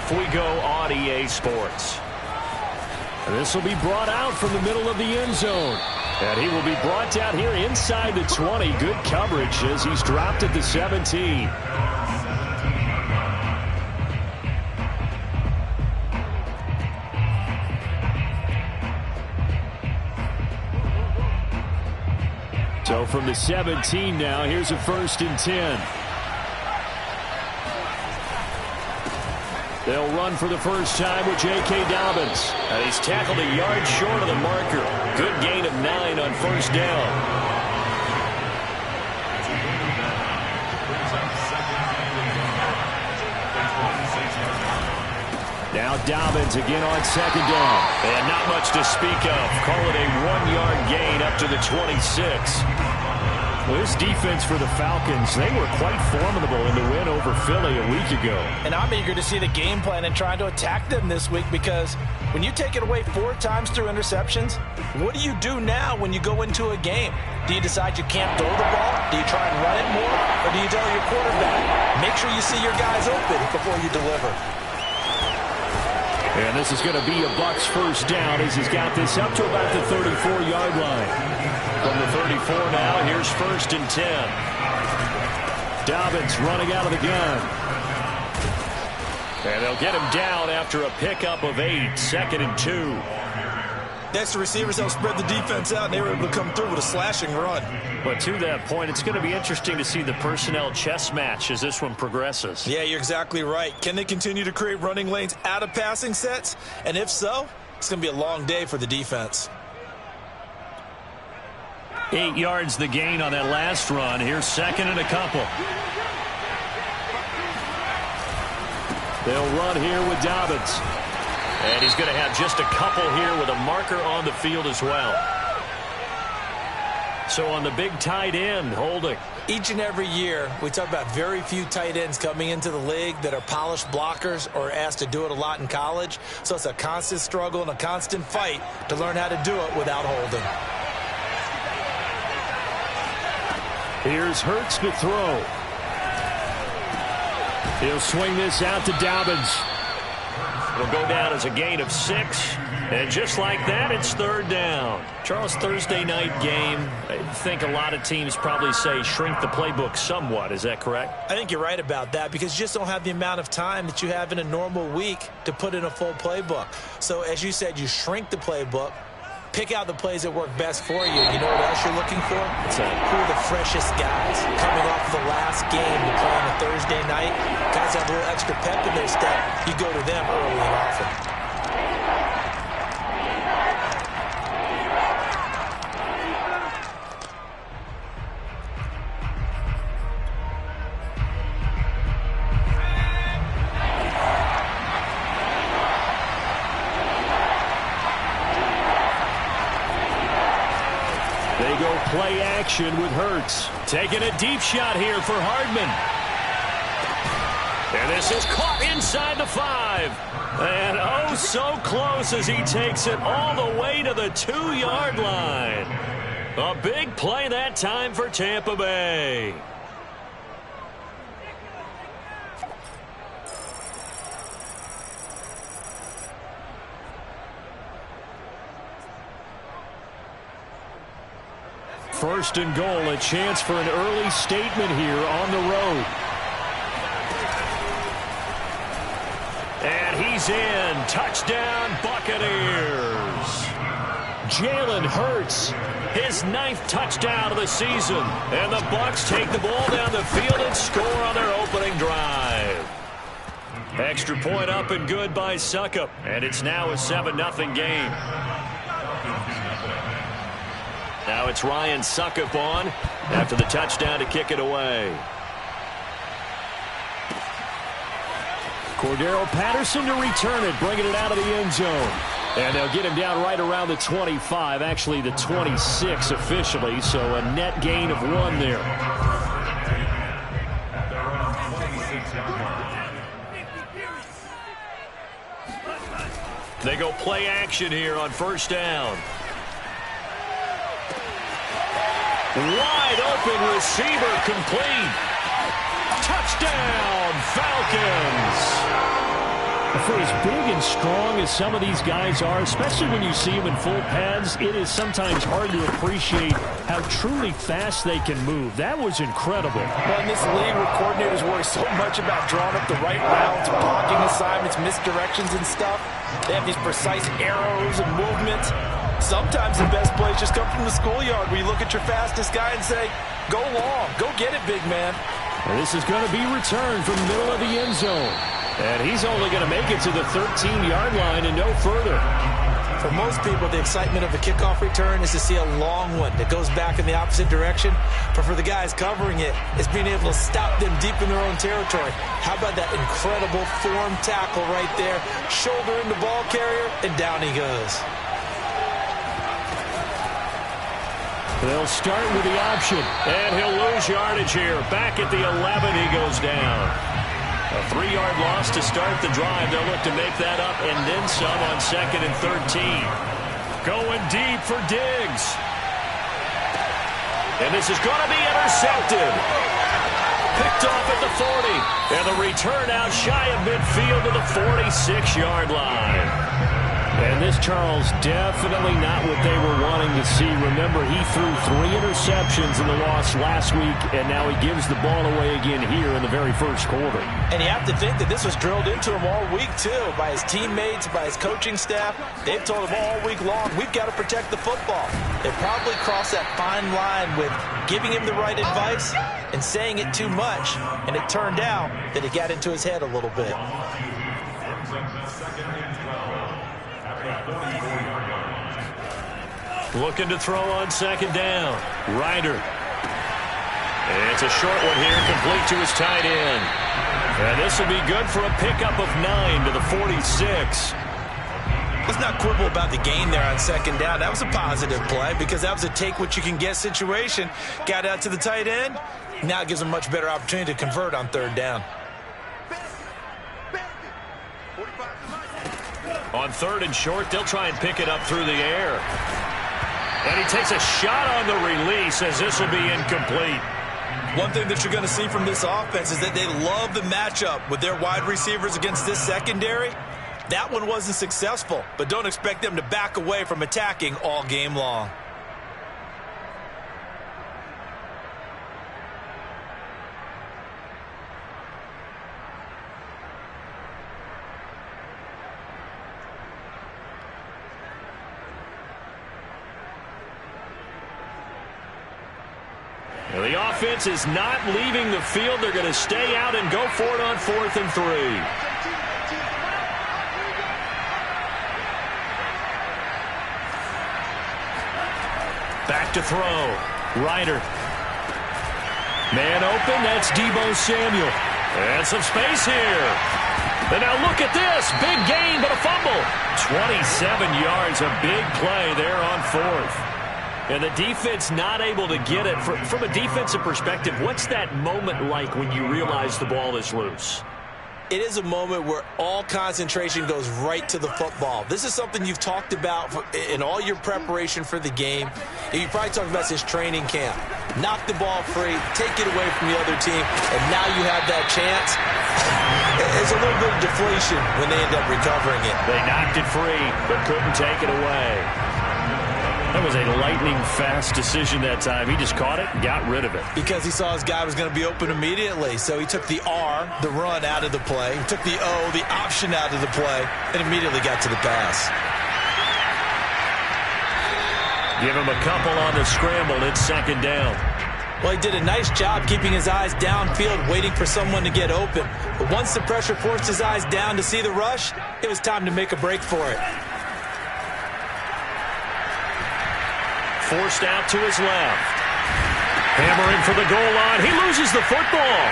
off we go on EA Sports. This will be brought out from the middle of the end zone. And he will be brought down here inside the 20. Good coverage as he's dropped at the 17. So from the 17 now, here's a 1st and 10. They'll run for the first time with J.K. Dobbins. And he's tackled a yard short of the marker. Good gain of 9 on 1st down. Now Dobbins again on 2nd down. And not much to speak of. Call it a 1-yard gain up to the 26. Well, this defense for the Falcons, they were quite formidable in the win over Philly a week ago. And I'm eager to see the game plan and trying to attack them this week, because when you take it away 4 times through interceptions, what do you do now when you go into a game? Do you decide you can't throw the ball? Do you try and run it more? Or do you tell your quarterback, make sure you see your guys open before you deliver? And this is going to be a Bucs first down as he's got this up to about the 34-yard line. From the 34 now, here's 1st and 10. Dobbins running out of the gun. And they'll get him down after a pickup of 8, 2nd and 2. Next, the receivers help spread the defense out, and they were able to come through with a slashing run. But to that point, it's going to be interesting to see the personnel chess match as this one progresses. Yeah, you're exactly right. Can they continue to create running lanes out of passing sets? And if so, it's going to be a long day for the defense. 8 yards the gain on that last run. Here's 2nd and a couple. They'll run here with Dobbins. And he's going to have just a couple here with a marker on the field as well. So on the big tight end, Holding. Each and every year, we talk about very few tight ends coming into the league that are polished blockers or asked to do it a lot in college. So it's a constant struggle and a constant fight to learn how to do it without holding. Here's Hurts to throw. He'll swing this out to Dobbins. It'll go down as a gain of 6. And just like that, it's 3rd down. Charles, Thursday night game, I think a lot of teams probably say shrink the playbook somewhat. Is that correct? I think you're right about that, because you just don't have the amount of time that you have in a normal week to put in a full playbook. So as you said, you shrink the playbook, pick out the plays that work best for you. You know what else you're looking for? Who are the freshest guys coming off the last game to play on a Thursday night? Guys have a little extra pep in their step. You go to them early and often. Play action with Hurts. Taking a deep shot here for Hardman. And this is caught inside the 5. And oh, so close as he takes it all the way to the 2-yard line. A big play that time for Tampa Bay. First and goal, a chance for an early statement here on the road. And he's in. Touchdown, Buccaneers. Jalen Hurts, his 9th touchdown of the season. And the Bucs take the ball down the field and score on their opening drive. Extra point up and good by Succop. And it's now a 7-0 game. Now it's Ryan Succop on after the touchdown to kick it away. Cordero Patterson to return it, bringing it out of the end zone. And they'll get him down right around the 25, actually the 26 officially, so a net gain of 1 there. They go play action here on 1st down. Wide open receiver complete. Touchdown, Falcons. The for as big and strong as some of these guys are, especially when you see them in full pads, it is sometimes hard to appreciate how truly fast they can move. That was incredible. Well, in this league where coordinators worry so much about drawing up the right routes, blocking assignments, misdirections and stuff, they have these precise arrows and movements. Sometimes the best plays just come from the schoolyard where you look at your fastest guy and say, go long, go get it, big man. And this is going to be returned from the middle of the end zone. And he's only going to make it to the 13-yard line and no further. For most people, the excitement of a kickoff return is to see a long one that goes back in the opposite direction. But for the guys covering it, it's being able to stop them deep in their own territory. How about that incredible form tackle right there? Shoulder in the ball carrier, and down he goes. They'll start with the option. And he'll lose yardage here. Back at the 11, he goes down. A 3-yard loss to start the drive. They'll look to make that up and then some on 2nd and 13. Going deep for Diggs. And this is going to be intercepted. Picked off at the 40. And the return out shy of midfield to the 46-yard line. And this, Charles, definitely not what they were wanting to see. Remember, he threw 3 interceptions in the loss last week, and now he gives the ball away again here in the very first quarter. And you have to think that this was drilled into him all week, too, by his teammates, by his coaching staff. They've told him all week long, we've got to protect the football. They probably crossed that fine line with giving him the right advice and saying it too much, and it turned out that it got into his head a little bit. Looking to throw on 2nd down. Ryder. And it's a short one here, complete to his tight end. And this will be good for a pickup of 9 to the 46. Let's not quibble about the gain there on 2nd down. That was a positive play because that was a take-what-you-can-get situation. Got out to the tight end. Now it gives him a much better opportunity to convert on 3rd down. On 3rd and short, they'll try and pick it up through the air. And he takes a shot on the release as this will be incomplete. One thing that you're going to see from this offense is that they love the matchup with their wide receivers against this secondary. That one wasn't successful, but don't expect them to back away from attacking all game long. The offense is not leaving the field. They're going to stay out and go for it on 4th and 3. Back to throw. Ryder. Man open. That's Deebo Samuel. And some space here. And now look at this. Big gain, but a fumble. 27 yards. A big play there on 4th. And the defense not able to get it. From a defensive perspective, what's that moment like when you realize the ball is loose? It is a moment where all concentration goes right to the football. This is something you've talked about in all your preparation for the game. You probably talked about this training camp. Knock the ball free, take it away from the other team, and now you have that chance. There's a little bit of deflation when they end up recovering it. They knocked it free, but couldn't take it away. That was a lightning-fast decision that time. He just caught it and got rid of it. Because he saw his guy was going to be open immediately. So he took the R, the run, out of the play. He took the O, the option, out of the play, and immediately got to the pass. Give him a couple on the scramble. It's 2nd down. Well, he did a nice job keeping his eyes downfield, waiting for someone to get open. But once the pressure forced his eyes down to see the rush, it was time to make a break for it. Forced out to his left. Hammering for the goal line. He loses the football.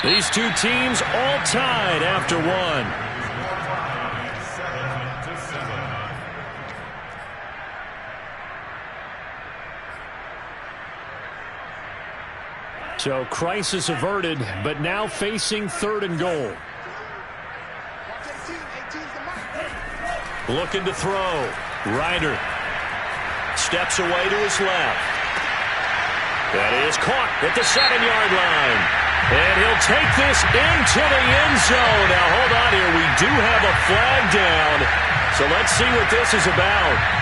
These two teams all tied after one. So crisis averted, but now facing 3rd and goal. Looking to throw. Ryder steps away to his left. That is caught at the 7-yard line. And he'll will take this into the end zone. Now, hold on here. We do have a flag down. So let's see what this is about.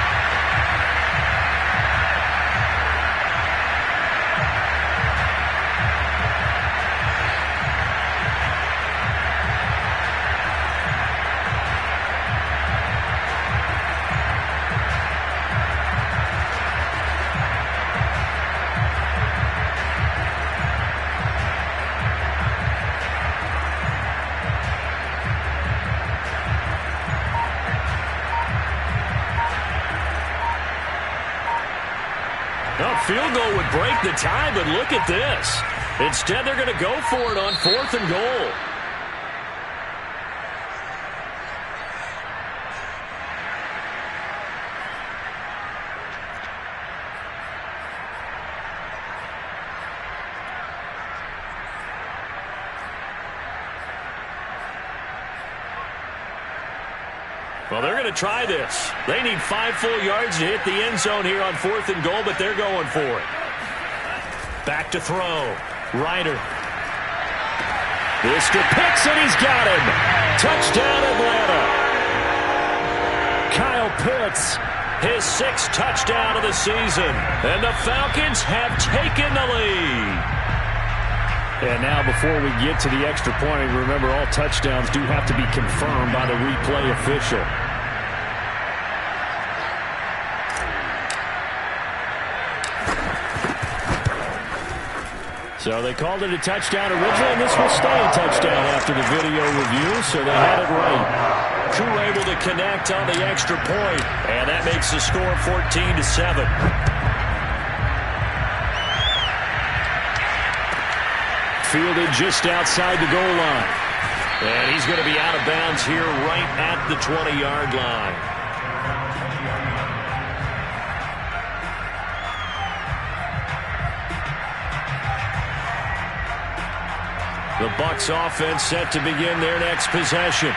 Field goal would break the tie, but look at this. Instead, they're going to go for it on 4th and goal. Well, they're going to try this. They need 5 full yards to hit the end zone here on 4th and goal, but they're going for it. Back to throw. Ryder. Mr. Pitts, and he's got him. Touchdown, Atlanta. Kyle Pitts, his 6th touchdown of the season. And the Falcons have taken the lead. And now before we get to the extra point, remember all touchdowns do have to be confirmed by the replay official. So they called it a touchdown originally, and this will stay a touchdown after the video review, so they had it right. Crew able to connect on the extra point, and that makes the score 14-7. Fielded just outside the goal line. And he's going to be out of bounds here right at the 20-yard line. The Bucs offense set to begin their next possession.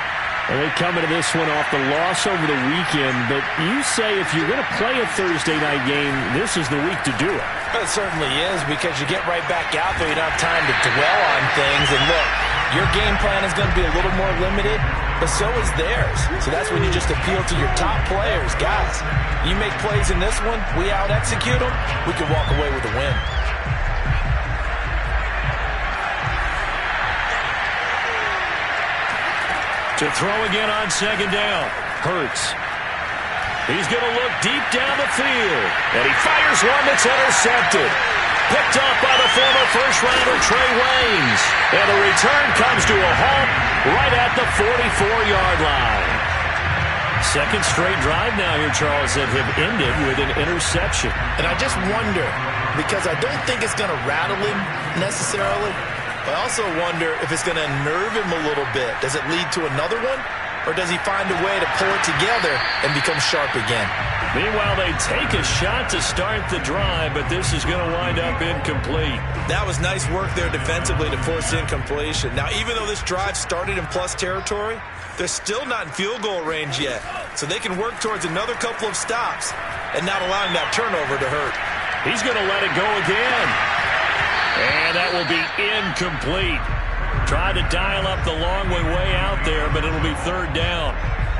And they come into this one off the loss over the weekend, but you say if you're going to play a Thursday night game, this is the week to do it. It certainly is, because you get right back out there. You don't have time to dwell on things. And look, your game plan is going to be a little more limited, but so is theirs. So that's when you just appeal to your top players. Guys, you make plays in this one, we out-execute them, we can walk away with a win. To throw again on 2nd down. Hurts. He's going to look deep down the field. And he fires one that's intercepted. Picked up by the former first-rounder Trey Waynes. And the return comes to a halt right at the 44-yard line. 2nd straight drive now here, Charles, that have ended with an interception. And I just wonder, because I don't think it's going to rattle him necessarily, I also wonder if it's going to nerve him a little bit. Does it lead to another one? Or does he find a way to pull it together and become sharp again? Meanwhile, they take a shot to start the drive, but this is going to wind up incomplete. That was nice work there defensively to force incompletion. Now, even though this drive started in plus territory, they're still not in field goal range yet. So they can work towards another couple of stops and not allowing that turnover to hurt. He's going to let it go again. And that will be incomplete. Tried to dial up the long way out there, but it'll be 3rd down.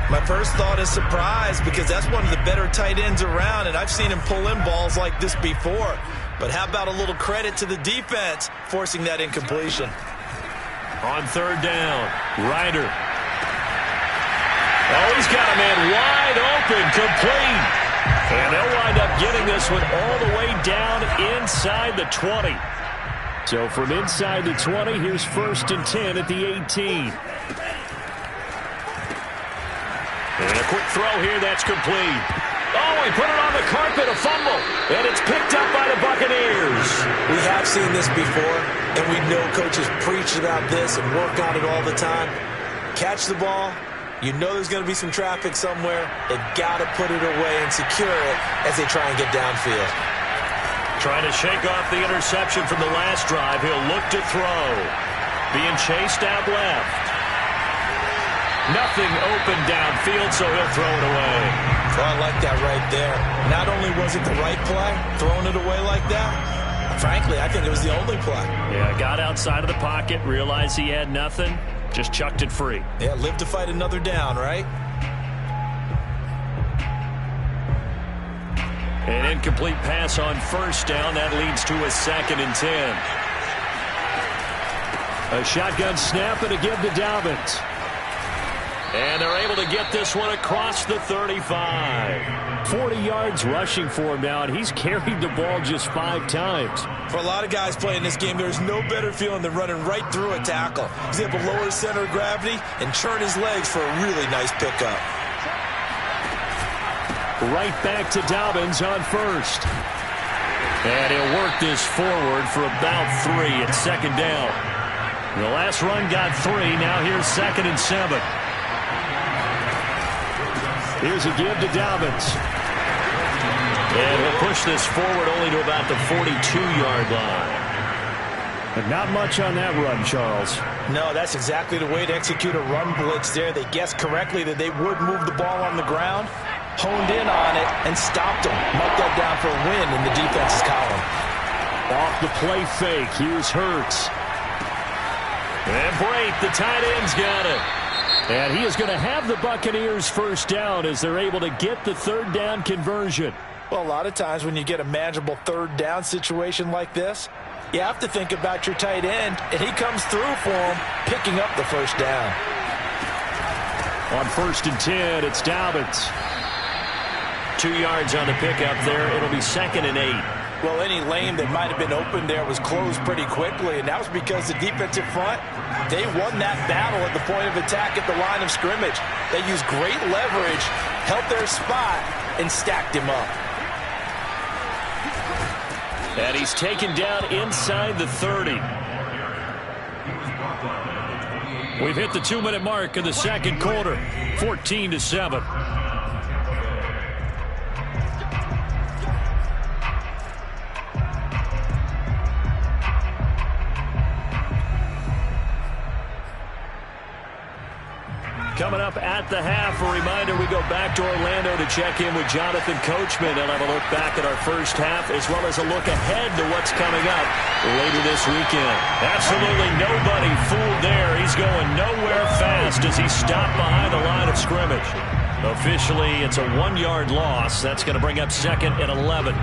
My first thought is surprise, because that's one of the better tight ends around, and I've seen him pull in balls like this before. But how about a little credit to the defense forcing that incompletion? On 3rd down, Ryder. Oh, he's got a man wide open, complete. And they'll wind up getting this one all the way down inside the 20. So from inside the 20, here's 1st and 10 at the 18. And a quick throw here, that's complete. Oh, he put it on the carpet, a fumble. And it's picked up by the Buccaneers. We have seen this before, and we know coaches preach about this and work on it all the time. Catch the ball. You know there's going to be some traffic somewhere. They've got to put it away and secure it as they try and get downfield. Trying to shake off the interception from the last drive. He'll look to throw. Being chased out left. Nothing open downfield, so he'll throw it away. Oh, I like that right there. Not only was it the right play, throwing it away like that, Frankly, I think it was the only play. Yeah, got outside of the pocket, realized he had nothing, just chucked it free. Yeah, live to fight another down, right? An incomplete pass on first down. That leads to a 2nd and 10. A shotgun snap and a give to Dobbins. And they're able to get this one across the 35. 40 yards rushing for him now, and he's carried the ball just 5 times. For a lot of guys playing this game, there's no better feeling than running right through a tackle. He's able to lower his center of gravity and churn his legs for a really nice pickup. Right back to Dobbins on first. And he'll work this forward for about 3 at 2nd down. The last run got 3. Now here's 2nd and 7. Here's a give to Dobbins. And he'll push this forward only to about the 42-yard line. But not much on that run, Charles. No, that's exactly the way to execute a run blitz there. They guessed correctly that they would move the ball on the ground, honed in on it, and stopped them. Marked that down for a win in the defense's column. Off the play fake. Here's Hurts. And Brate, the tight end's got it. And he is going to have the Buccaneers first down as they're able to get the 3rd down conversion. Well, a lot of times when you get a manageable 3rd down situation like this, you have to think about your tight end, and he comes through for him, picking up the first down. On 1st and 10, it's Dobbins. 2 yards on the pickup there. It'll be 2nd and 8. Well, any lane that might have been open there was closed pretty quickly, and that was because the defensive front, they won that battle at the point of attack at the line of scrimmage. They used great leverage, held their spot, and stacked him up. And he's taken down inside the 30. We've hit the 2-minute mark of the 2nd quarter, 14-7. Coming up at the half, a reminder, we go back to Orlando to check in with Jonathan Coachman and have a look back at our first half as well as a look ahead to what's coming up later this weekend. Absolutely nobody fooled there. He's going nowhere fast as he stopped behind the line of scrimmage. Officially, it's a 1-yard loss. That's going to bring up 2nd and 11.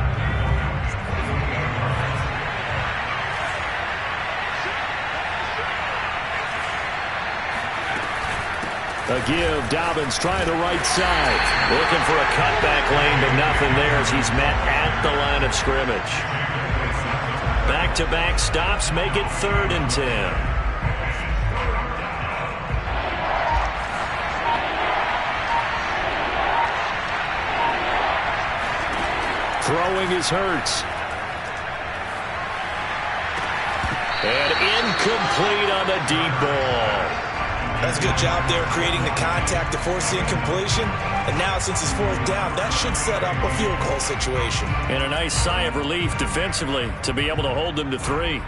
A give, Dobbins trying the right side. Looking for a cutback lane, but nothing there as he's met at the line of scrimmage. Back-to-back stops make it 3rd and 10. Throwing his Hurts. And incomplete on the deep ball. That's a good job there creating the contact to force the incompletion. And now since it's 4th down, that should set up a field goal situation. And a nice sigh of relief defensively to be able to hold them to 3.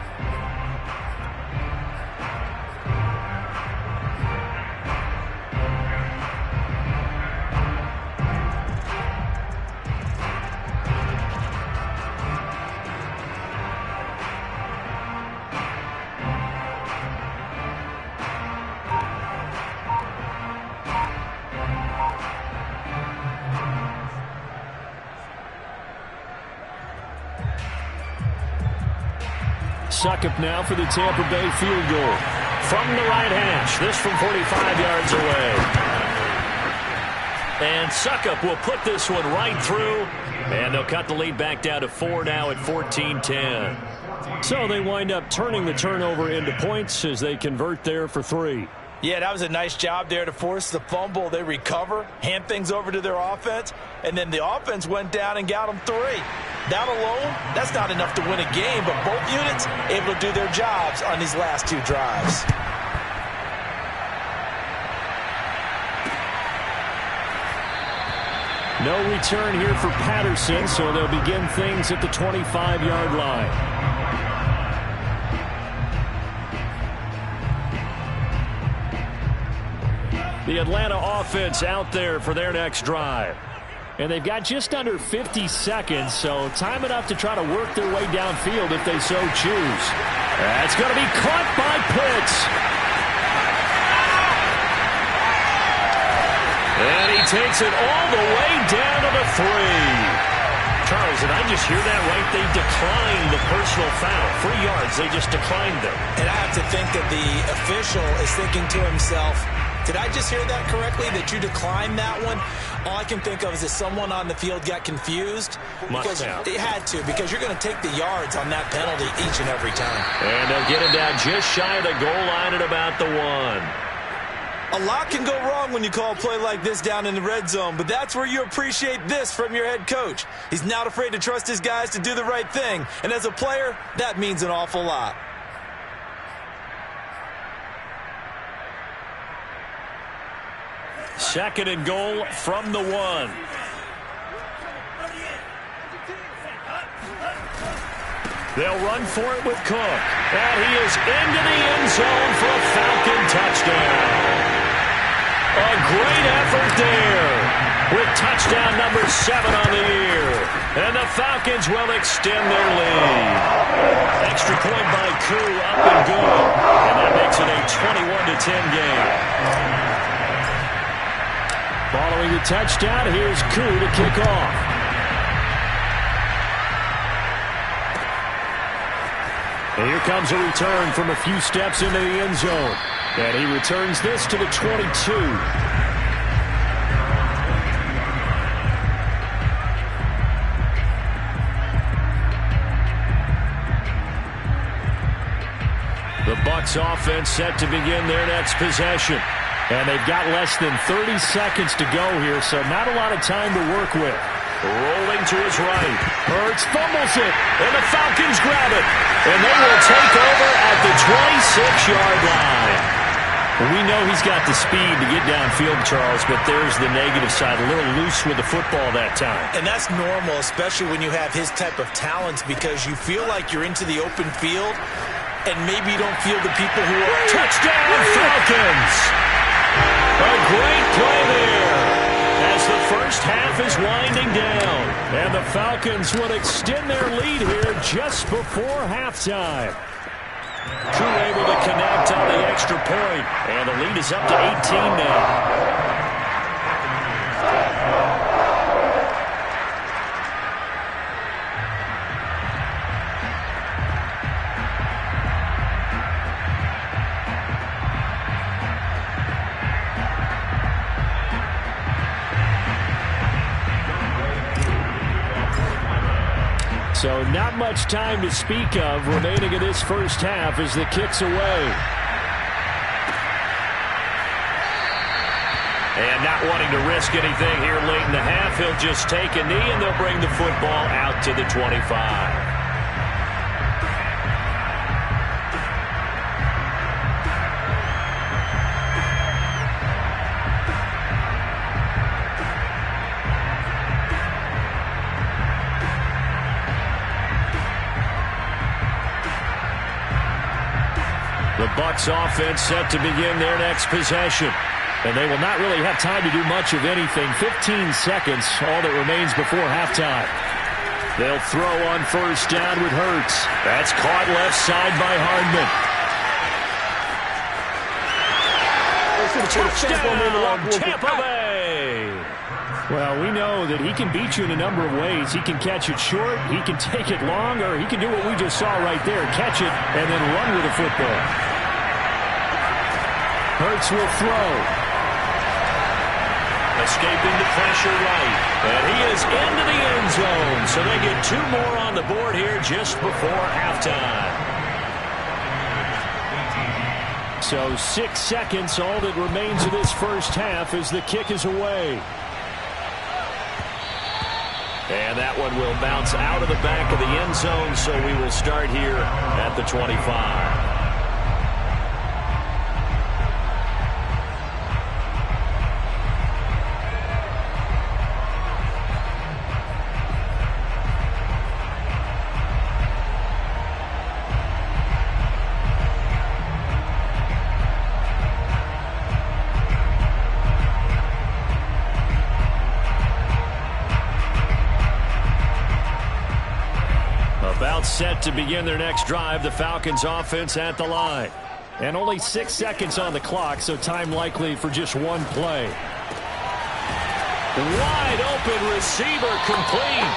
Succop now for the Tampa Bay field goal. From the right hash, this from 45 yards away. And Succop will put this one right through, and they'll cut the lead back down to 4 now at 14-10. So they wind up turning the turnover into points as they convert there for 3. Yeah, that was a nice job there to force the fumble. They recover, hand things over to their offense, and then the offense went down and got them 3. That alone, that's not enough to win a game, but both units able to do their jobs on these last 2 drives. No return here for Patterson, so they'll begin things at the 25-yard line. The Atlanta offense out there for their next drive. And they've got just under 50 seconds, so time enough to try to work their way downfield if they so choose. That's going to be caught by Pitts. And he takes it all the way down to the 3. Charles, did I just hear that right? They declined the personal foul. 3 yards, they just declined them. And I have to think that the official is thinking to himself, did I just hear that correctly, that you declined that one? All I can think of is that someone on the field got confused. Must have. They had to, because you're going to take the yards on that penalty each and every time. And they'll get him down just shy of the goal line at about the 1. A lot can go wrong when you call a play like this down in the red zone, but that's where you appreciate this from your head coach. He's not afraid to trust his guys to do the right thing, and as a player, that means an awful lot. Second and goal from the 1. They'll run for it with Cook. And he is into the end zone for a Falcon touchdown. A great effort there with touchdown number 7 on the year. And the Falcons will extend their lead. Extra point by Koo, up and good. And that makes it a 21-10 game. Following the touchdown, here's Koo to kick off. And here comes a return from a few steps into the end zone. And he returns this to the 22. The Bucs offense set to begin their next possession. And they've got less than 30 seconds to go here, so not a lot of time to work with. Rolling to his right. Hurts fumbles it. And the Falcons grab it. And they will take over at the 26-yard line. We know he's got the speed to get downfield, Charles, but there's the negative side. A little loose with the football that time. And that's normal, especially when you have his type of talents, because you feel like you're into the open field, and maybe you don't feel the people who are... Touchdown, Falcons! A great play there as the first half is winding down. And the Falcons would extend their lead here just before halftime. Koo able to connect on the extra point. And the lead is up to 18 now. So not much time to speak of remaining in this first half as the kick's away. And not wanting to risk anything here late in the half, he'll just take a knee and they'll bring the football out to the 25. The Bucs offense set to begin their next possession. And they will not really have time to do much of anything. 15 seconds, all that remains before halftime. They'll throw on first down with Hurts. That's caught left side by Hardman. Touchdown, Tampa Bay! Well, we know that he can beat you in a number of ways. He can catch it short, he can take it long, or he can do what we just saw right there, catch it and then run with the football. Hurts will throw. Escaping the pressure right. And he is into the end zone. So they get 2 more on the board here just before halftime. So 6 seconds, all that remains of this first half as the kick is away. And that one will bounce out of the back of the end zone, so we will start here at the 25. set to begin their next drive. The Falcons offense at the line. And only 6 seconds on the clock, so time likely for just one play. Wide open receiver complete.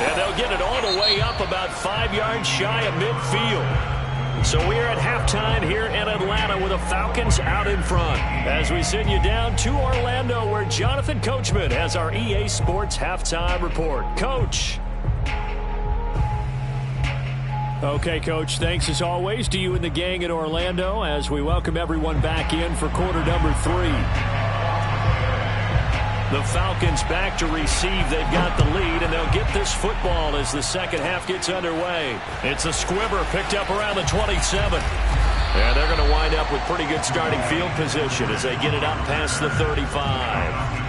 And they'll get it all the way up about 5 yards shy of midfield. So we're at halftime here in Atlanta with the Falcons out in front. As we send you down to Orlando where Jonathan Coachman has our EA Sports halftime report. Coach. Okay, Coach, thanks as always to you and the gang at Orlando as we welcome everyone back in for quarter number 3. The Falcons back to receive. They've got the lead, and they'll get this football as the second half gets underway. It's a squibber picked up around the 27. And they're going to wind up with pretty good starting field position as they get it up past the 35.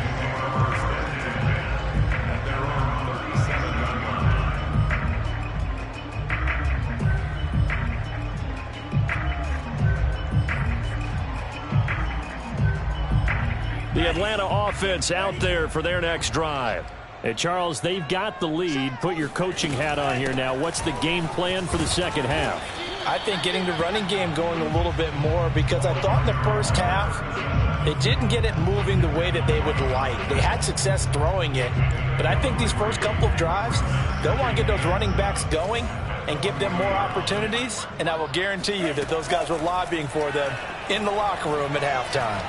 The Atlanta offense out there for their next drive. Hey, Charles, they've got the lead. Put your coaching hat on here now. What's the game plan for the second half? I think getting the running game going a little bit more because I thought in the first half they didn't get it moving the way that they would like. They had success throwing it, but I think these first couple of drives, they'll want to get those running backs going and give them more opportunities, and I will guarantee you that those guys were lobbying for them in the locker room at halftime.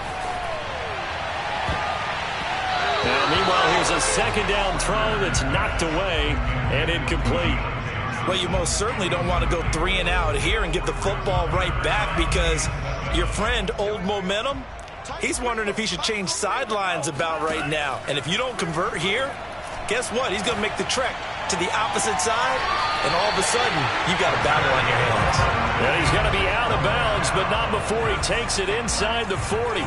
Now, meanwhile, here's a second down throw that's knocked away and incomplete. Well, you most certainly don't want to go 3 and out here and get the football right back because your friend, Old Momentum, he's wondering if he should change sidelines about right now. And if you don't convert here, guess what? He's going to make the trek to the opposite side, and all of a sudden, you've got a battle on your hands. Yeah, he's going to be out of bounds, but not before he takes it inside the 40.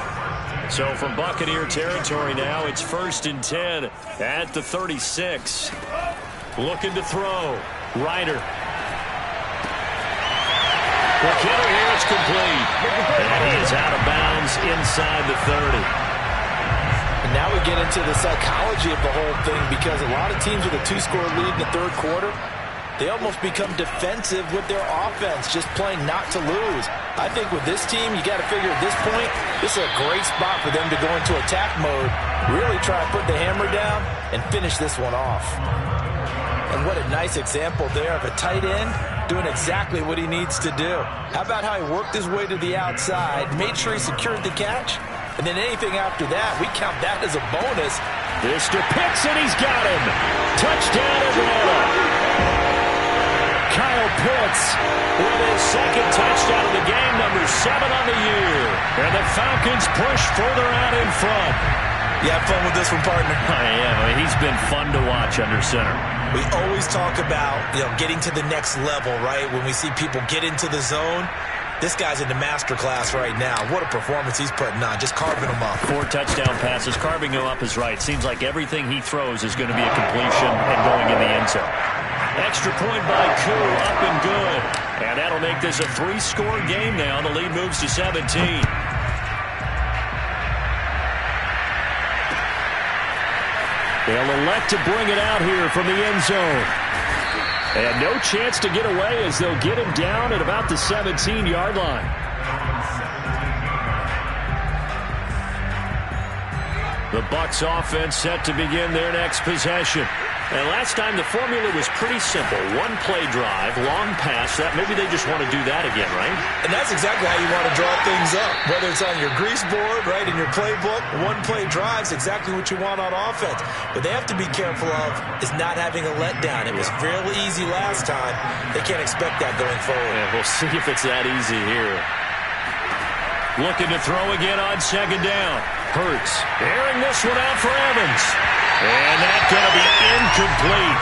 So from Buccaneer territory now, it's 1st and 10 at the 36. Looking to throw. Ryder. McKinnon here, it's complete. And he is out of bounds inside the 30. And now we get into the psychology of the whole thing because a lot of teams with a 2-score lead in the third quarter, they almost become defensive with their offense, just playing not to lose. I think with this team, you got to figure at this point, this is a great spot for them to go into attack mode, really try to put the hammer down and finish this one off. And what a nice example there of a tight end doing exactly what he needs to do. How about how he worked his way to the outside, made sure he secured the catch, and then anything after that, we count that as a bonus. This to Pitts, and he's got him. Touchdown, Atlanta. Kyle Pitts with his second touchdown of the game, number 7 on the year. And the Falcons push further out in front. You have fun with this one, partner? I am. I mean, he's been fun to watch under center. We always talk about, getting to the next level, right? When we see people get into the zone, this guy's in the master class right now. What a performance he's putting on, just carving them up. 4 touchdown passes. Carving him up is right. Seems like everything he throws is going to be a completion and going in the end zone. Extra point by Koo, up and good. And that'll make this a 3-score game now. The lead moves to 17. They'll elect to bring it out here from the end zone. And no chance to get away as they'll get him down at about the 17-yard line. The Bucs offense set to begin their next possession. And last time the formula was pretty simple. 1-play drive, long pass. That maybe they just want to do that again, right? And that's exactly how you want to draw things up. Whether it's on your grease board, right, in your playbook, 1-play drive's exactly what you want on offense. What they have to be careful of is not having a letdown. It was fairly easy last time. They can't expect that going forward. Yeah, we'll see if it's that easy here. Looking to throw again on second down. Hurts airing this one out for Evans. And that's going to be incomplete.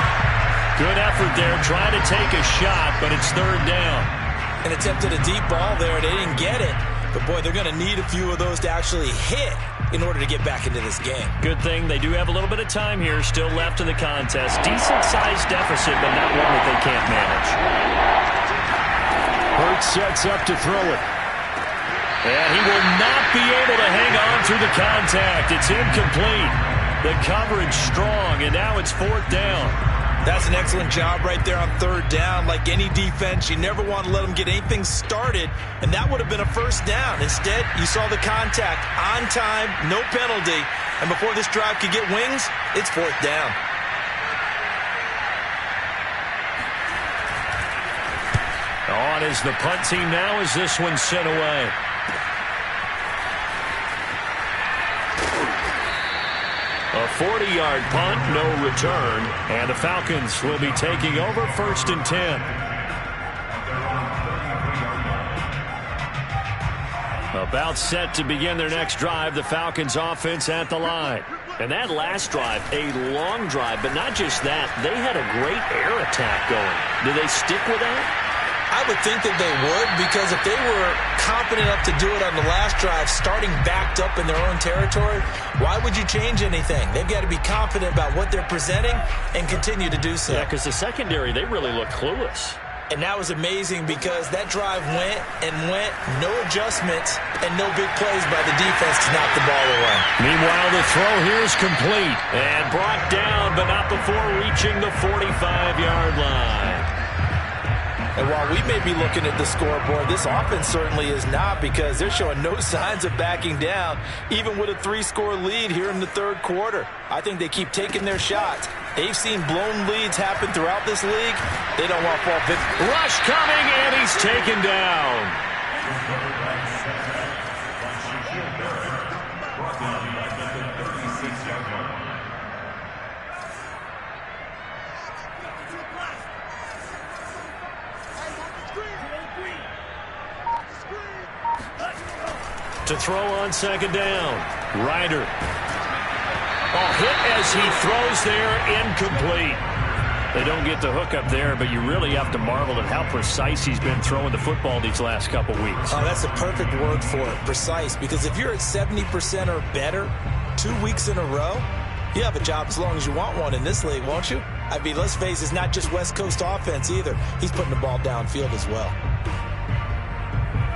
Good effort there, trying to take a shot, but it's third down. And attempted a deep ball there. They didn't get it. But, boy, they're going to need a few of those to actually hit in order to get back into this game. Good thing they do have a little bit of time here still left in the contest. Decent-sized deficit, but not one that they can't manage. Hurts sets up to throw it. And he will not be able to hang on through the contact. It's incomplete. The coverage strong, and now it's fourth down. That's an excellent job right there on third down. Like any defense, you never want to let them get anything started, and that would have been a first down. Instead, you saw the contact on time, no penalty, and before this drive could get wings, it's fourth down. On is the punt team now as this one's sent away. A 40-yard punt, no return, and the Falcons will be taking over 1st and 10. About set to begin their next drive, the Falcons offense at the line. And that last drive, a long drive, but not just that, they had a great air attack going. Do they stick with that? I would think that they would, because if they were confident enough to do it on the last drive, starting backed up in their own territory, why would you change anything? They've got to be confident about what they're presenting and continue to do so. Yeah, because the secondary, they really look clueless. And that was amazing because that drive went and went, no adjustments, and no big plays by the defense to knock the ball away. Meanwhile, the throw here is complete and brought down, but not before reaching the 45-yard line. And while we may be looking at the scoreboard, this offense certainly is not, because they're showing no signs of backing down, even with a 3-score lead here in the third quarter. I think they keep taking their shots. They've seen blown leads happen throughout this league. They don't want to fall victim. Rush coming, and he's taken down. To throw on second down. Ryder. Hit as he throws there, incomplete. They don't get the hook up there, but you really have to marvel at how precise he's been throwing the football these last couple weeks. Oh, that's a perfect word for it, precise, because if you're at 70% or better 2 weeks in a row, you have a job as long as you want one in this league, won't you? I mean, let's face it, it's not just West Coast offense either. He's putting the ball downfield as well.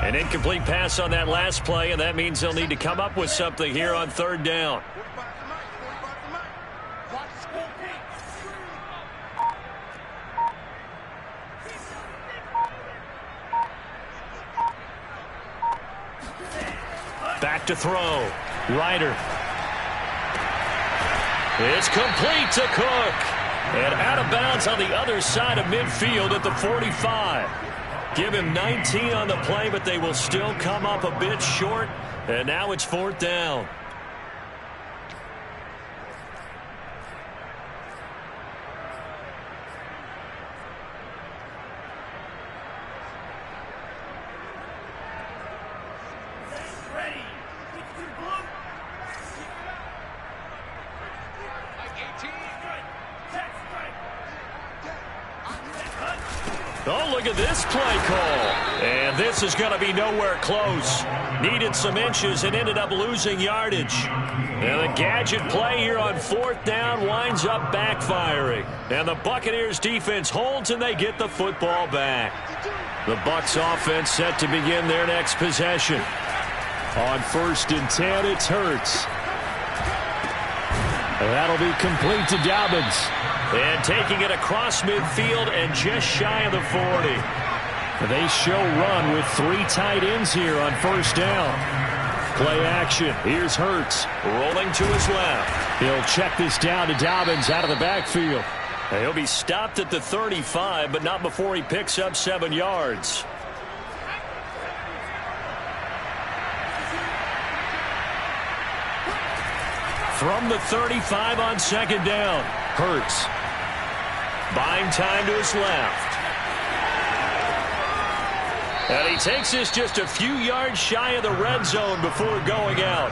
An incomplete pass on that last play, and that means they'll need to come up with something here on third down. Back to throw. Ryder. It's complete to Cook. And out of bounds on the other side of midfield at the 45. Give him 19 on the play, but they will still come up a bit short. And now it's fourth down. Oh, look at this play call. And this is going to be nowhere close. Needed some inches and ended up losing yardage. And the gadget play here on fourth down winds up backfiring. And the Buccaneers defense holds and they get the football back. The Bucs offense set to begin their next possession. On 1st and 10, it's Hurts. That'll be complete to Dobbins. And taking it across midfield and just shy of the 40. They show run with 3 tight ends here on first down. Play action. Here's Hurts rolling to his left. He'll check this down to Dobbins out of the backfield. And he'll be stopped at the 35, but not before he picks up 7 yards. From the 35 on second down, Hurts. Buying time to his left. And he takes this just a few yards shy of the red zone before going out.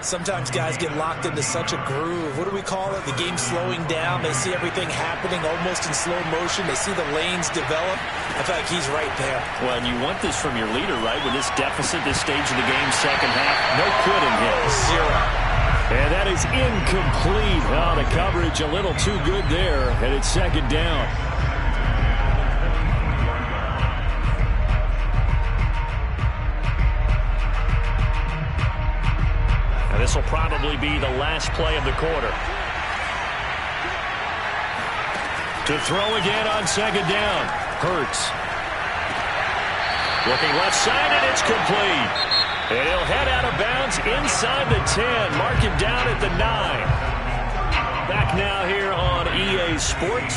Sometimes guys get locked into such a groove. What do we call it? The game slowing down. They see everything happening almost in slow motion. They see the lanes develop. I feel like he's right there. Well, and you want this from your leader, right? With this deficit, this stage of the game, second half, no quitting here. 0. And that is incomplete. Oh, the coverage a little too good there, and it's second down. And this will probably be the last play of the quarter. To throw again on second down. Hurts. Looking left side, and it's complete. And he'll head out of bounds inside the 10. Mark him down at the 9. Back now here on EA Sports.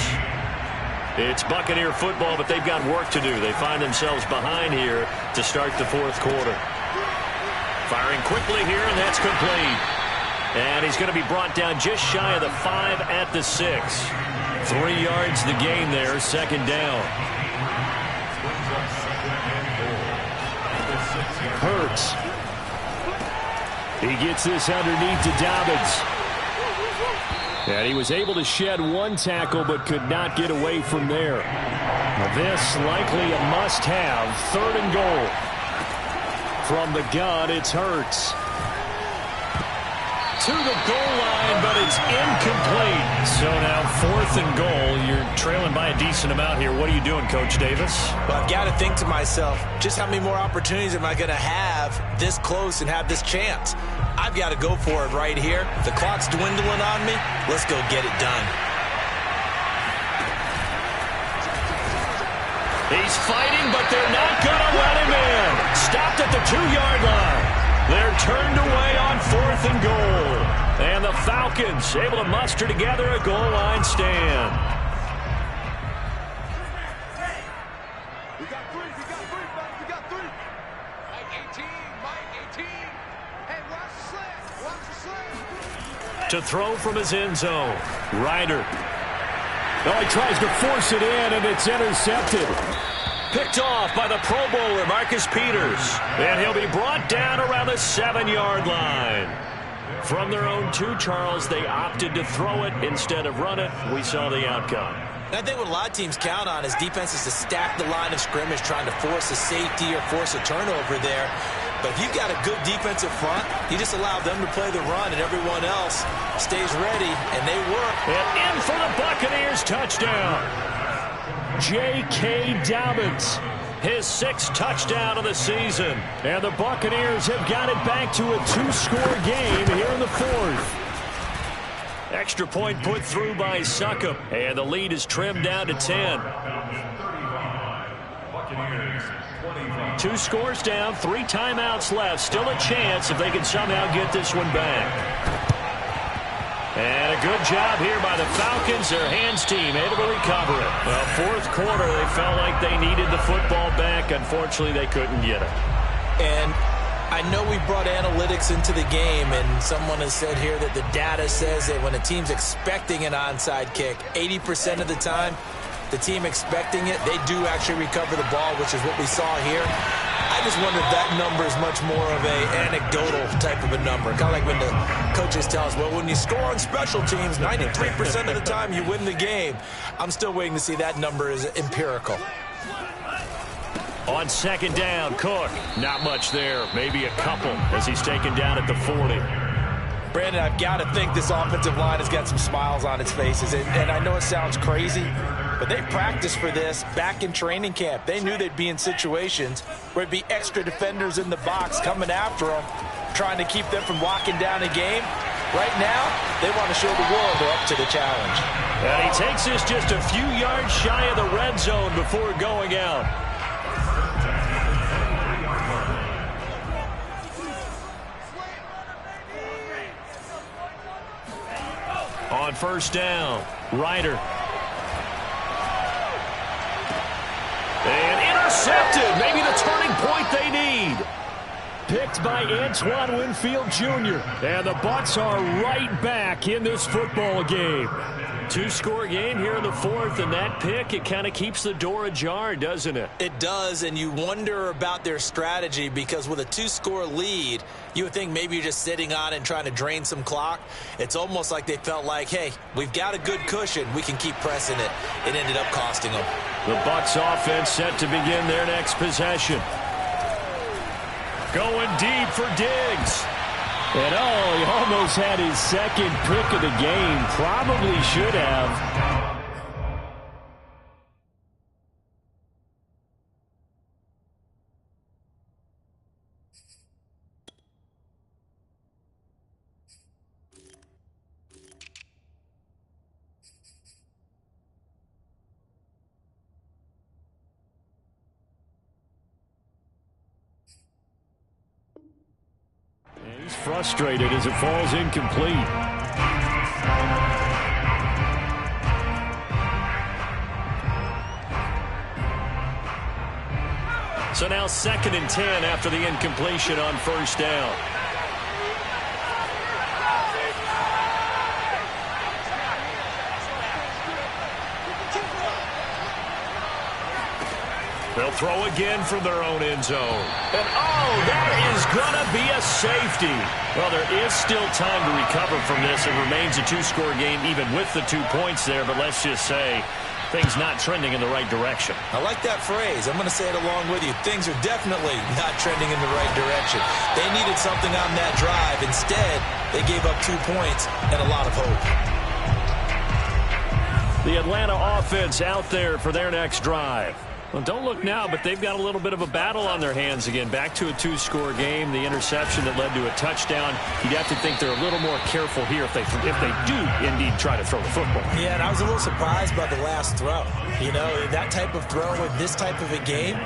It's Buccaneer football, but they've got work to do. They find themselves behind here to start the fourth quarter. Firing quickly here, and that's complete. And he's going to be brought down just shy of the 5 at the 6. 3 yards the gain there, second down. Hurts. He gets this underneath to Dobbins. And he was able to shed one tackle but could not get away from there. Now this likely a must-have. 3rd and goal. From the gun, it's Hurts. To the goal line, but it's incomplete. So now 4th and goal. You're trailing by a decent amount here. What are you doing, Coach Davis? Well, I've got to think to myself, just how many more opportunities am I going to have this close and have this chance? I've got to go for it right here. The clock's dwindling on me. Let's go get it done. He's fighting, but they're not going to let him in. Stopped at the 2-yard line. They're turned away on 4th and goal. And the Falcons able to muster together a goal line stand. We got three. Mike 18. Hey, watch the slant. To throw from his end zone. Ryder. Oh, he tries to force it in, and it's intercepted. Picked off by the Pro Bowler, Marcus Peters. And he'll be brought down around the 7-yard line. From their own 2, Charles, they opted to throw it instead of run it. We saw the outcome. I think what a lot of teams count on is defenses to stack the line of scrimmage, trying to force a safety or force a turnover there. But if you've got a good defensive front, you just allow them to play the run, and everyone else stays ready, and they work. And in for the Buccaneers, touchdown. J.K. Dobbins, his 6th touchdown of the season. And the Buccaneers have got it back to a 2-score game here in the 4th. Extra point put through by Succop, and the lead is trimmed down to 10. 2 scores down, 3 timeouts left. Still a chance if they can somehow get this one back. And a good job here by the Falcons, their hands team, able to recover it. Well, 4th quarter, they felt like they needed the football back. Unfortunately, they couldn't get it. And I know we brought analytics into the game, and someone has said here that the data says that when a team's expecting an onside kick, 80% of the time, the team expecting it, they do actually recover the ball, which is what we saw here. I just wonder if that number is much more of a anecdotal type of a number. Kind of like when the coaches tell us, well, when you score on special teams, 93% of the time you win the game. I'm still waiting to see that number is empirical. On second down, Cook. Not much there. Maybe a couple as he's taken down at the 40. Brandon, I've got to think this offensive line has got some smiles on its faces. And I know it sounds crazy, but they practiced for this back in training camp. They knew they'd be in situations where it'd be extra defenders in the box coming after them, trying to keep them from locking down a game. Right now, they want to show the world they're up to the challenge. And he takes this just a few yards shy of the red zone before going out. On first down, Ryder. And intercepted. Maybe the turning point they need. Picked by Antoine Winfield Jr. And the Bucs are right back in this football game. 2-score game here in the 4th, and that pick, it kind of keeps the door ajar, doesn't it? It does, and you wonder about their strategy because with a 2-score lead, you would think maybe you're just sitting on it and trying to drain some clock. It's almost like they felt like, hey, we've got a good cushion. We can keep pressing it. It ended up costing them. The Bucs offense set to begin their next possession. Going deep for Diggs. And he almost had his 2nd pick of the game. Probably should have. frustrated as it falls incomplete. So now 2nd and 10 after the incompletion on first down. They'll throw again from their own end zone. And, oh, that is going to be a safety. Well, there is still time to recover from this. It remains a 2-score game even with the 2 points there, but let's just say things not trending in the right direction. I like that phrase. I'm going to say it along with you. Things are definitely not trending in the right direction. They needed something on that drive. Instead, they gave up 2 points and a lot of hope. The Atlanta offense out there for their next drive. Well, don't look now, but they've got a little bit of a battle on their hands again. Back to a 2-score game. The interception that led to a touchdown. You'd have to think they're a little more careful here if they do indeed try to throw the football. Yeah, and I was a little surprised by the last throw. You know, that type of throw in this type of a game,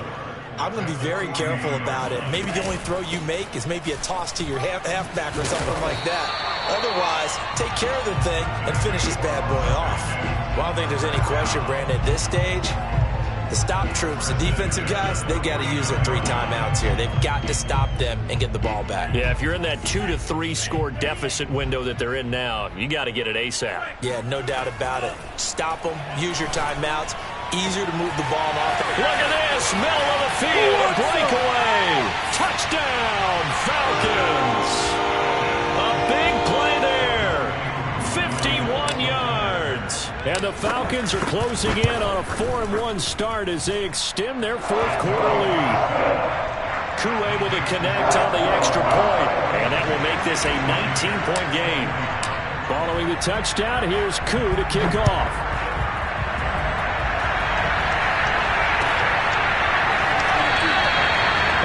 I'm going to be very careful about it. Maybe the only throw you make is maybe a toss to your halfback or something like that. Otherwise, take care of the thing and finish this bad boy off. Well, I don't think there's any question, Brandon, at this stage, the stop troops, the defensive guys, they got to use their 3 timeouts here. They've got to stop them and get the ball back. Yeah, if you're in that 2 to 3 score deficit window that they're in now, you got to get it ASAP. Yeah, no doubt about it. Stop them, use your timeouts. Easier to move the ball off. Look at this, middle of the field, a breakaway. Touchdown, Falcons. A big play there. 51 yards. And the Falcons are closing in on a 4-1 start as they extend their 4th quarter lead. Koo able to connect on the extra point, and that will make this a 19-point game. Following the touchdown, here's Koo to kick off.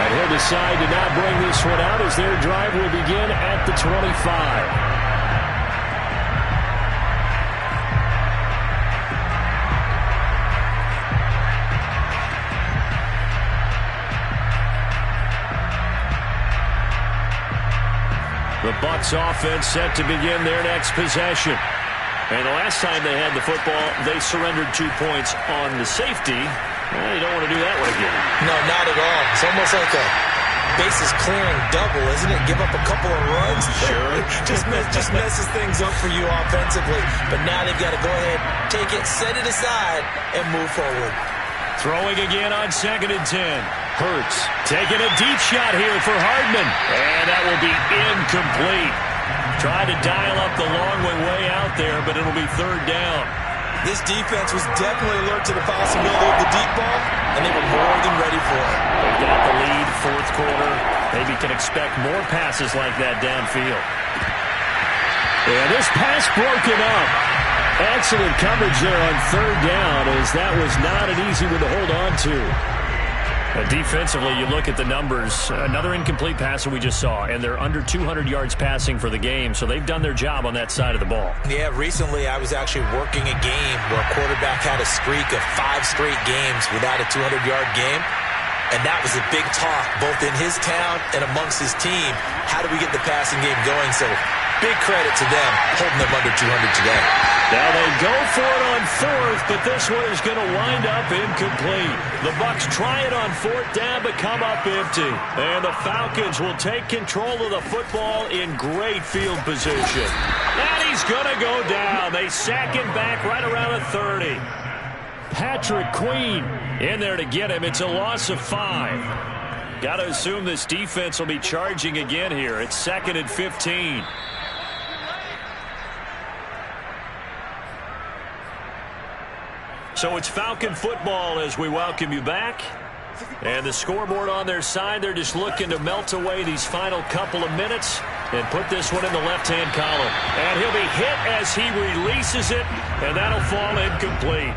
And he'll decide to not bring this one out as their drive will begin at the 25. The Bucs offense set to begin their next possession. And the last time they had the football, they surrendered 2 points on the safety. Well, you don't want to do that one again. No, not at all. It's almost like a bases clearing double, isn't it? Give up a couple of runs. Sure. just messes things up for you offensively. But now they've got to go ahead, take it, set it aside, and move forward. Throwing again on 2nd and 10. Hurts taking a deep shot here for Hardman. And that will be incomplete. Tried to dial up the long way out there, but it'll be 3rd down. This defense was definitely alert to the possibility of the deep ball, and they were more than ready for it. They've got the lead, 4th quarter. Maybe can expect more passes like that downfield. And this pass broken up. Excellent coverage there on 3rd down, as that was not an easy one to hold on to. Defensively, you look at the numbers. Another incomplete passer we just saw, and they're under 200 yards passing for the game, so they've done their job on that side of the ball. Yeah, recently I was actually working a game where a quarterback had a streak of 5 straight games without a 200-yard game, and that was a big talk both in his town and amongst his team. How do we get the passing game going? So big credit to them holding them under 200 today. Now they go for it on 4th, but this one is going to wind up incomplete. The Bucs try it on 4th down, but come up empty. And the Falcons will take control of the football in great field position. And he's going to go down. They sack him back right around the 30. Patrick Queen in there to get him. It's a loss of 5. Got to assume this defense will be charging again here. It's 2nd and 15. So it's Falcon football as we welcome you back. And the scoreboard on their side, they're just looking to melt away these final couple of minutes and put this one in the left-hand column. And he'll be hit as he releases it, and that'll fall incomplete.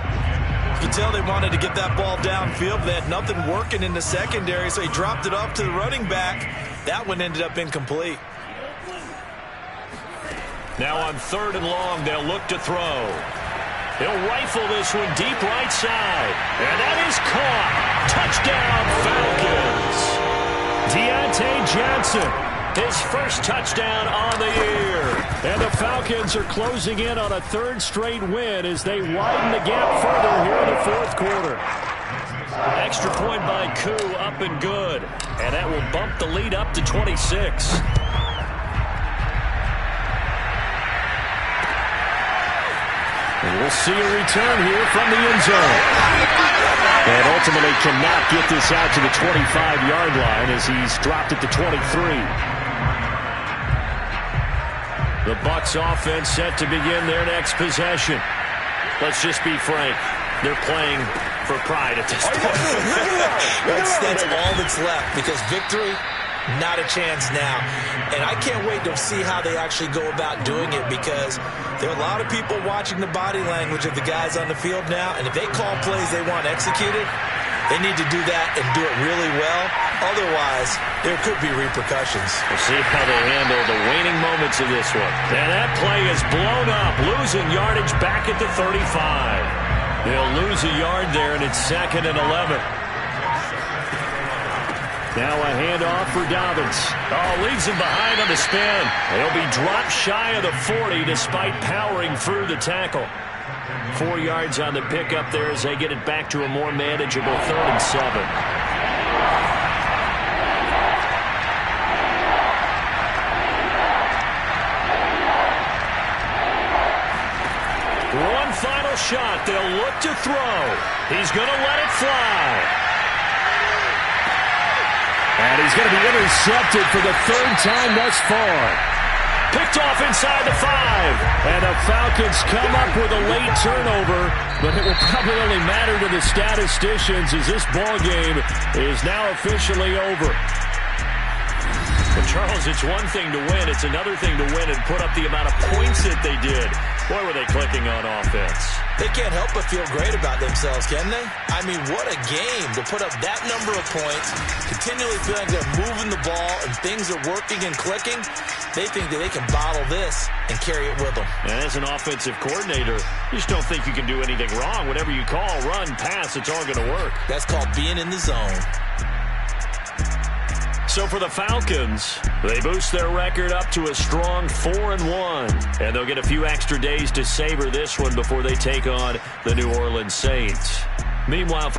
You can tell they wanted to get that ball downfield. They had nothing working in the secondary, so he dropped it off to the running back. That one ended up incomplete. Now on 3rd and long, they'll look to throw. He'll rifle this one deep right side. And that is caught. Touchdown, Falcons. Deontay Johnson his first touchdown on the year. And the Falcons are closing in on a third straight win as they widen the gap further here in the fourth quarter. Extra point by Koo, up and good. And that will bump the lead up to 26. And we'll see a return here from the end zone. And ultimately cannot get this out to the 25-yard line as he's dropped it to 23. The Bucs offense set to begin their next possession. Let's just be frank. They're playing for pride at this point. That's all that's left because victory, not a chance now. And I can't wait to see how they actually go about doing it because there are a lot of people watching the body language of the guys on the field now. And if they call plays they want executed, they need to do that and do it really well. Otherwise, there could be repercussions. We'll see how they handle the waning moments of this one. And that play is blown up, losing yardage back at the 35. They'll lose a yard there, and it's 2nd and 11. Now a handoff for Dobbins. Oh, leaves him behind on the spin. They'll be dropped shy of the 40 despite powering through the tackle. 4 yards on the pickup there as they get it back to a more manageable 3rd and 7. One final shot. They'll look to throw. He's going to let it fly. And he's going to be intercepted for the 3rd time thus far. Picked off inside the 5. And the Falcons come up with a late turnover, but it will probably only matter to the statisticians as this ball game is now officially over. But Charles, it's one thing to win. It's another thing to win and put up the amount of points that they did. Boy, were they clicking on offense. They can't help but feel great about themselves, can they? I mean, what a game to put up that number of points, continually feeling they're moving the ball and things are working and clicking. They think that they can bottle this and carry it with them. And as an offensive coordinator, you just don't think you can do anything wrong. Whatever you call, run, pass, it's all going to work. That's called being in the zone. So for the Falcons, they boost their record up to a strong 4-1. And they'll get a few extra days to savor this one before they take on the New Orleans Saints. Meanwhile, for